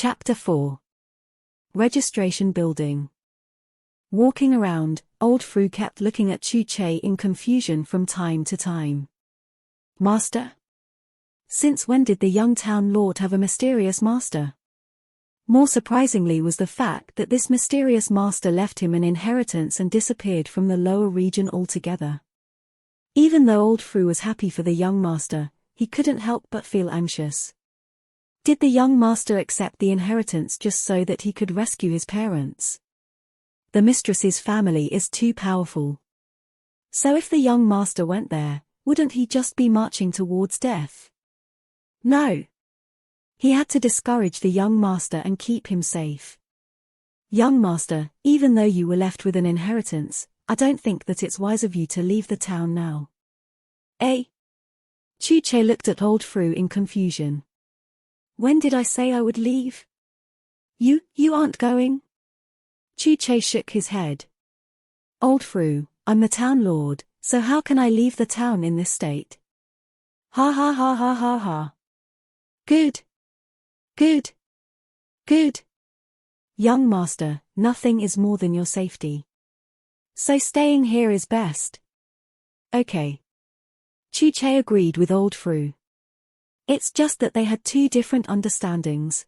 Chapter 4. Registration Building. Walking around, old Fru kept looking at Chu Che in confusion from time to time. Master? Since when did the young town lord have a mysterious master? More surprisingly was the fact that this mysterious master left him an inheritance and disappeared from the lower region altogether. Even though old Fru was happy for the young master, he couldn't help but feel anxious. Did the young master accept the inheritance just so that he could rescue his parents? The mistress's family is too powerful. So if the young master went there, wouldn't he just be marching towards death? No. He had to discourage the young master and keep him safe. Young master, even though you were left with an inheritance, I don't think that it's wise of you to leave the town now. Eh? Chu Che looked at old Fru in confusion. When did I say I would leave? You aren't going? Chu Che shook his head. Old Fru, I'm the town lord, so how can I leave the town in this state? Ha ha ha ha ha ha. Good. Good. Good. Young master, nothing is more than your safety. So staying here is best. Okay. Chu Che agreed with old Fru. It's just that they had two different understandings.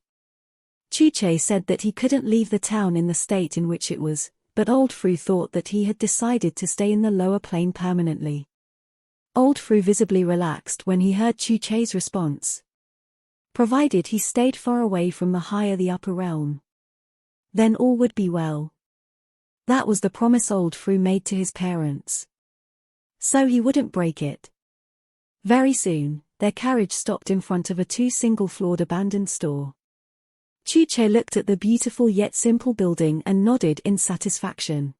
Chu Che said that he couldn't leave the town in the state in which it was, but old Fru thought that he had decided to stay in the lower plane permanently. Old Fru visibly relaxed when he heard Chu Che's response. Provided he stayed far away from the upper realm, then all would be well. That was the promise old Fru made to his parents. So he wouldn't break it. Very soon, their carriage stopped in front of a single-floored abandoned store. Chu Che looked at the beautiful yet simple building and nodded in satisfaction.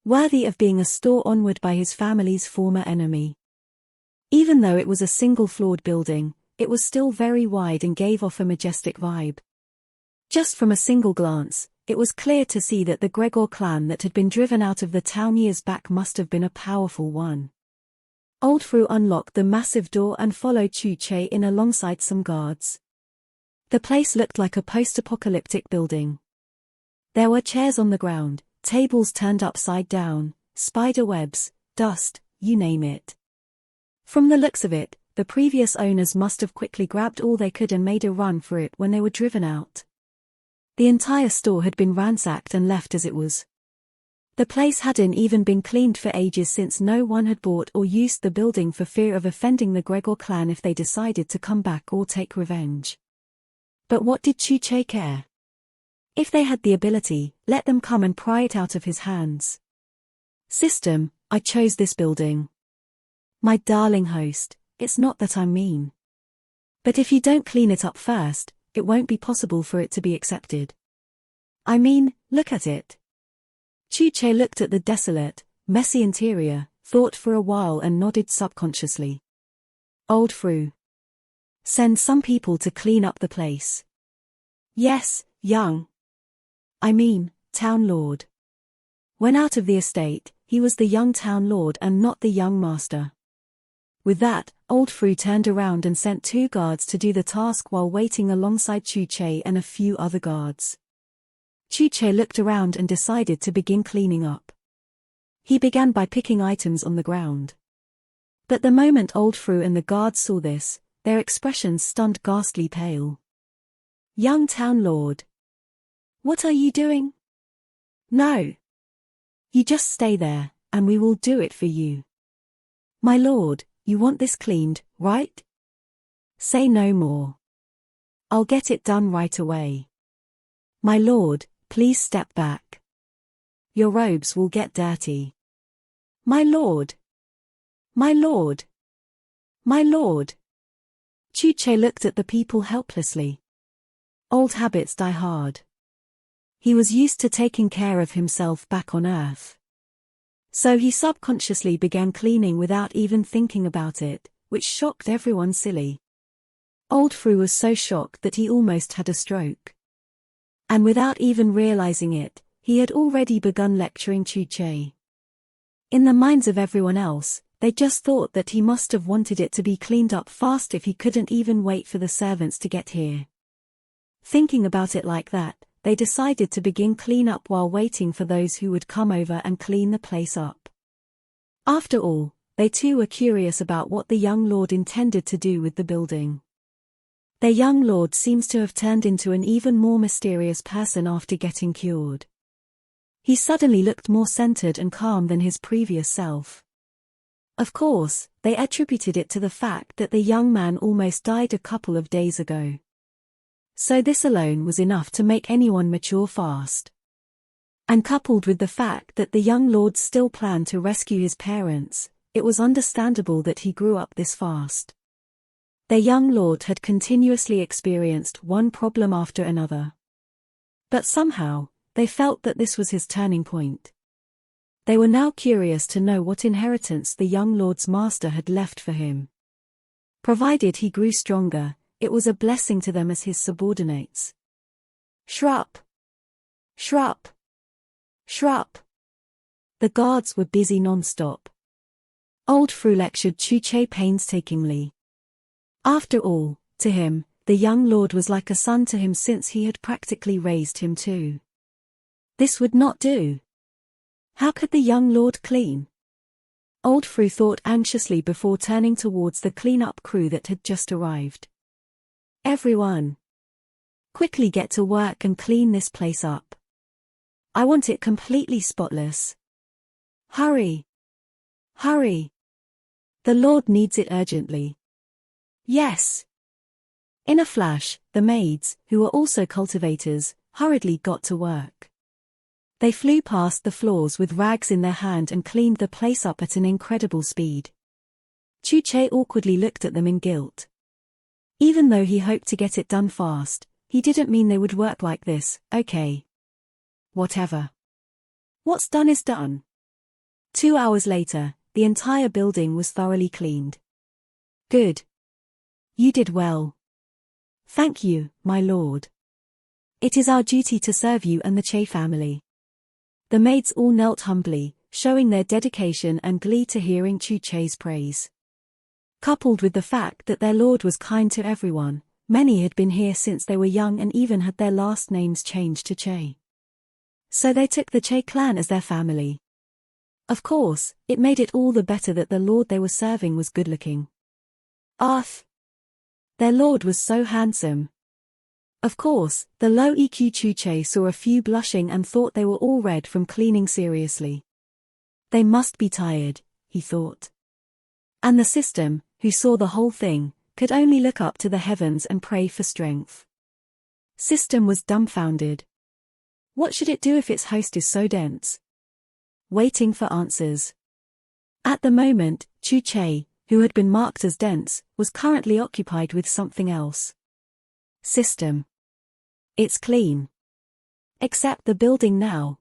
Worthy of being a store onward by his family's former enemy. Even though it was a single-floored building, it was still very wide and gave off a majestic vibe. Just from a single glance, it was clear to see that the Gregor clan that had been driven out of the town years back must have been a powerful one. Old Fru unlocked the massive door and followed Chu Che in alongside some guards. The place looked like a post-apocalyptic building. There were chairs on the ground, tables turned upside down, spider webs, dust, you name it. From the looks of it, the previous owners must have quickly grabbed all they could and made a run for it when they were driven out. The entire store had been ransacked and left as it was. The place hadn't even been cleaned for ages since no one had bought or used the building for fear of offending the Gregor clan if they decided to come back or take revenge. But what did Chu Che care? If they had the ability, let them come and pry it out of his hands. System, I chose this building. My darling host, it's not that I'm mean. But if you don't clean it up first, it won't be possible for it to be accepted. I mean, look at it. Chu Che looked at the desolate, messy interior, thought for a while and nodded subconsciously. Old Fru. Send some people to clean up the place. Yes, town lord. When out of the estate, he was the young town lord and not the young master. With that, old Fru turned around and sent 2 guards to do the task while waiting alongside Chu Che and a few other guards. Chu Che looked around and decided to begin cleaning up. He began by picking items on the ground. But the moment old Fru and the guards saw this, their expressions stunned ghastly pale. Young town lord. What are you doing? No. You just stay there, and we will do it for you. My lord, you want this cleaned, right? Say no more. I'll get it done right away. My lord, please step back. Your robes will get dirty. My lord. My lord. My lord. Chu Che looked at the people helplessly. Old habits die hard. He was used to taking care of himself back on Earth. So he subconsciously began cleaning without even thinking about it, which shocked everyone silly. Old Fru was so shocked that he almost had a stroke. And without even realizing it, he had already begun lecturing Chu Che. In the minds of everyone else, they just thought that he must have wanted it to be cleaned up fast if he couldn't even wait for the servants to get here. Thinking about it like that, they decided to begin cleanup while waiting for those who would come over and clean the place up. After all, they too were curious about what the young lord intended to do with the building. Their young lord seems to have turned into an even more mysterious person after getting cured. He suddenly looked more centered and calm than his previous self. Of course, they attributed it to the fact that the young man almost died a couple of days ago. So this alone was enough to make anyone mature fast. And coupled with the fact that the young lord still planned to rescue his parents, it was understandable that he grew up this fast. Their young lord had continuously experienced one problem after another. But somehow, they felt that this was his turning point. They were now curious to know what inheritance the young lord's master had left for him. Provided he grew stronger, it was a blessing to them as his subordinates. Shrup! Shrup! Shrup! The guards were busy non-stop. Old Fru lectured Chu Che painstakingly. After all, to him, the young lord was like a son to him since he had practically raised him too. This would not do. How could the young lord clean? Old Fru thought anxiously before turning towards the cleanup crew that had just arrived. Everyone! Quickly get to work and clean this place up. I want it completely spotless. Hurry! Hurry! The Lord needs it urgently. Yes! In a flash, the maids, who were also cultivators, hurriedly got to work. They flew past the floors with rags in their hand and cleaned the place up at an incredible speed. Chu Che awkwardly looked at them in guilt. Even though he hoped to get it done fast, he didn't mean they would work like this. Okay. Whatever. What's done is done. 2 hours later, the entire building was thoroughly cleaned. Good. You did well. Thank you, my lord. It is our duty to serve you and the Che family. The maids all knelt humbly, showing their dedication and glee to hearing Chu Che's praise. Coupled with the fact that their lord was kind to everyone, many had been here since they were young and even had their last names changed to Che. So they took the Che clan as their family. Of course, it made it all the better that the lord they were serving was good-looking. Their lord was so handsome. Of course, the low-EQ Chu Che saw a few blushing and thought they were all red from cleaning seriously. They must be tired, he thought. And the system, who saw the whole thing, could only look up to the heavens and pray for strength. System was dumbfounded. What should it do if its host is so dense? Waiting for answers. At the moment, Chu Che, who had been marked as dense, was currently occupied with something else. System. It's clean. Except the building now,